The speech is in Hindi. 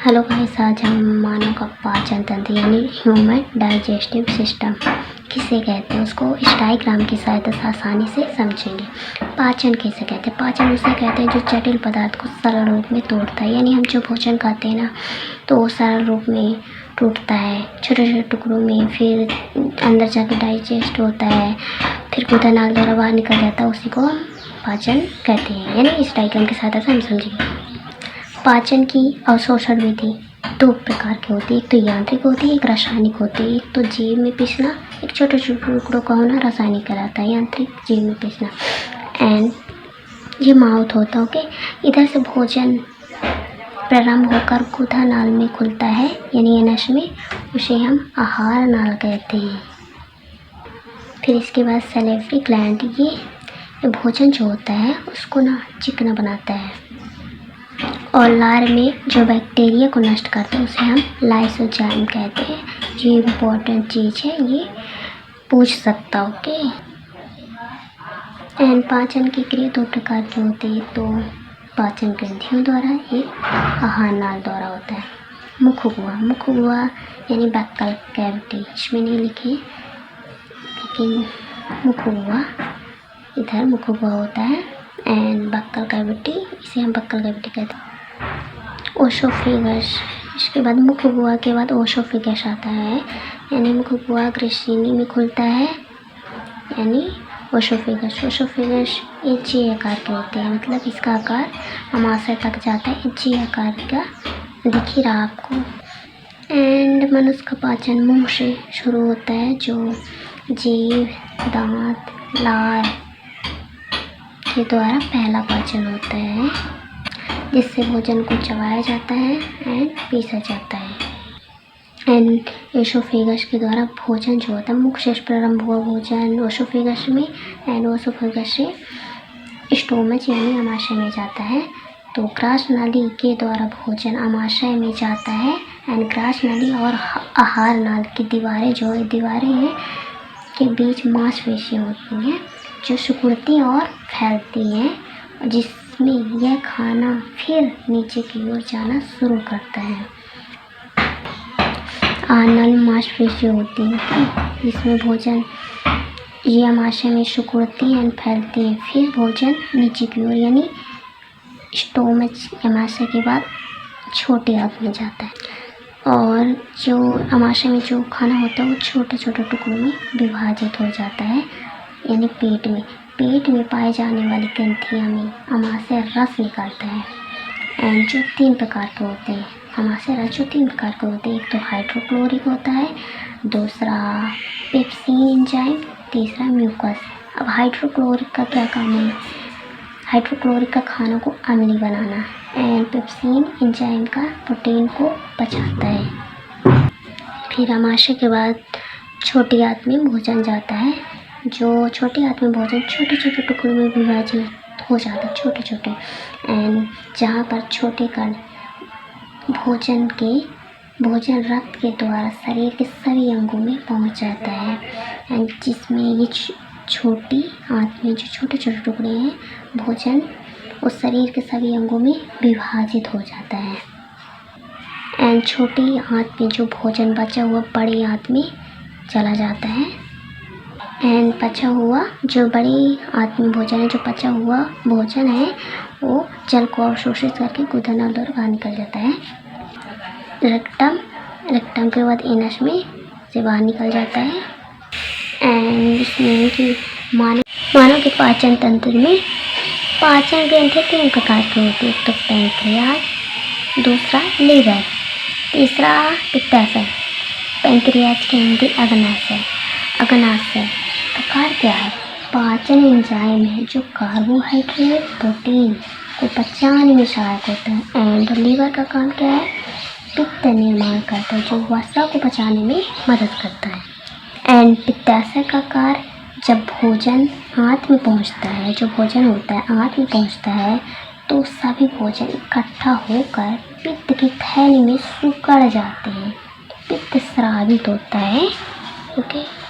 हेलो गाइस, आज हम मानव का पाचन तंत्र यानी ह्यूमन डाइजेस्टिव सिस्टम किसे कहते हैं उसको इस डायग्राम की सहायता से आसानी से समझेंगे। पाचन किसे कहते हैं? पाचन उसे कहते हैं जो जटिल पदार्थ को सरल रूप में तोड़ता है। यानी हम जो भोजन खाते हैं ना, तो वो सरल रूप में टूटता है छोटे छोटे टुकड़ों में, फिर अंदर जाके डाइजेस्ट होता है, फिर गुदानाल द्वारा बाहर निकल जाता है। उसी को हम पाचन कहते हैं। यानी इस डायग्राम की सहायता से हम समझेंगे। पाचन की अवशोषण विधि दो प्रकार की होती है, एक तो यांत्रिक होती है, एक रासायनिक होती है। एक तो जीभ में पीसना, एक छोटे छोटे टुकड़ों का होना रासायनिक कहलाता है, यांत्रिक जीभ में पीसना। एंड ये माउथ होता है। ओके, इधर से भोजन प्रारंभ होकर गुदा नाल में खुलता है यानी एनस में, उसे हम आहार नाल कहते हैं। फिर इसके बाद सैलिवरी ग्लैंड, ये भोजन जो होता है उसको ना चिकना बनाता है और लार में जो बैक्टीरिया को नष्ट करते हैं उसे हम लाइसोजाइम कहते हैं। ये इम्पोर्टेंट चीज़ है, ये पूछ सकता हो। ओके, एंड पाचन की क्रिया दो प्रकार की होती है, तो पाचन ग्रंथियों द्वारा, एक आहार नाल द्वारा होता है। मुख हुआ यानी बक्कल कैविटी, इसमें नहीं लिखे लेकिन मुख हुआ, इधर मुख हुआ होता है। एंड बक्कल कैविटी, इसे हम बक्कल कैविटी कहते हैं। ओसोफेगस, इसके बाद मुख गुहा के बाद ओसोफेगस आता है, यानी मुख गुहा ग्रसिनी में खुलता है यानी ओसोफेगस। ओसोफेगस एची आकार के होते हैं, मतलब इसका आकार अमाशय तक जाता है, एची आकार का दिख ही रहा आपको। एंड मनुष्य का पाचन मुंह से शुरू होता है, जो जीभ, दांत, लार के द्वारा पहला पाचन होता है, जिससे भोजन को चबाया जाता है एंड पीसा जाता है। एंड ओसोफेगस के द्वारा भोजन जो होता है, मुख से प्रारंभ हुआ भोजन ओसोफेगस में, एंड ओसोफेगस से स्टोमच यानी अमाशय में जाता है। तो ग्रास नाली के द्वारा भोजन अमाशय में जाता है। एंड ग्रास नाली और आहार नाल की दीवारें हैं के बीच मांसपेशियाँ होती हैं जो सिकुड़ती और फैलती हैं, जिसमें यह खाना फिर नीचे की ओर जाना शुरू करता है। आनल मांसपेशी होती है जिसमें भोजन ये अमाशय में सिकुड़ती है एंड फैलती है, फिर भोजन नीचे की ओर यानी स्टोमच अमाशय के बाद छोटे आंत में जाता है। और जो अमाशय में जो खाना होता है वो छोटे छोटे टुकड़ों में विभाजित हो जाता है, यानी पेट में पाए जाने वाली ग्रंथियाँ में अमाशय रस निकालता है। एंड जो तीन प्रकार के होते हैं अमाशय रस, जो तीन प्रकार के होते हैं, एक तो हाइड्रोक्लोरिक होता है, दूसरा पेप्सिन एंजाइम, तीसरा म्यूकस। अब हाइड्रोक्लोरिक का क्या काम है? हाइड्रोक्लोरिक का खानों को अम्लीय बनाना, एंड पेप्सिन एंजाइम का प्रोटीन को पचाता है। फिर अमाशय के बाद छोटी आंत में भोजन जाता है, जो छोटी आंत में भोजन छोटे छोटे टुकड़ों में विभाजित हो जाता है, छोटे छोटे। एंड जहाँ पर छोटे कण भोजन रक्त के द्वारा शरीर के सभी अंगों में पहुँच जाता है, एंड जिसमें ये छोटी आंत में जो छोटे छोटे टुकड़े हैं भोजन उस शरीर के सभी अंगों में विभाजित हो जाता है। एंड छोटी आंत में जो भोजन बचा हुआ बड़ी आंत में चला जाता है। एंड पचा हुआ जो बड़ी आंत में भोजन है, जो पचा हुआ भोजन है वो जल को अवशोषित करके गुदानाल द्वारा बाहर निकल जाता है। रेक्टम के बाद एनस में से बाहर निकल जाता है। एंड इसमें कि मानव के पाचन तंत्र में पाचन ग्रंथि तीन प्रकार की होती है, एक तो पैंक्रियाज, दूसरा लीवर, तीसरा पित्ताशय। पैंक्रियाज के हिंदी अग्नाशय। प्रकार क्या है? पाचन एंजाइम है जो कार्बोहाइड्रेट प्रोटीन को पचाने में सहायक होता है। एंड लीवर का काम क्या है? पित्त निर्माण करता है, जो वसा को पचाने में मदद करता है। एंड पित्ताशय का कार्य, जब भोजन आंत में पहुंचता है, जो भोजन होता है आंत में पहुंचता है, तो सभी भोजन इकट्ठा होकर पित्त की थैली में सिकुड़ जाते हैं, पित्त स्रावित होता है। ओके।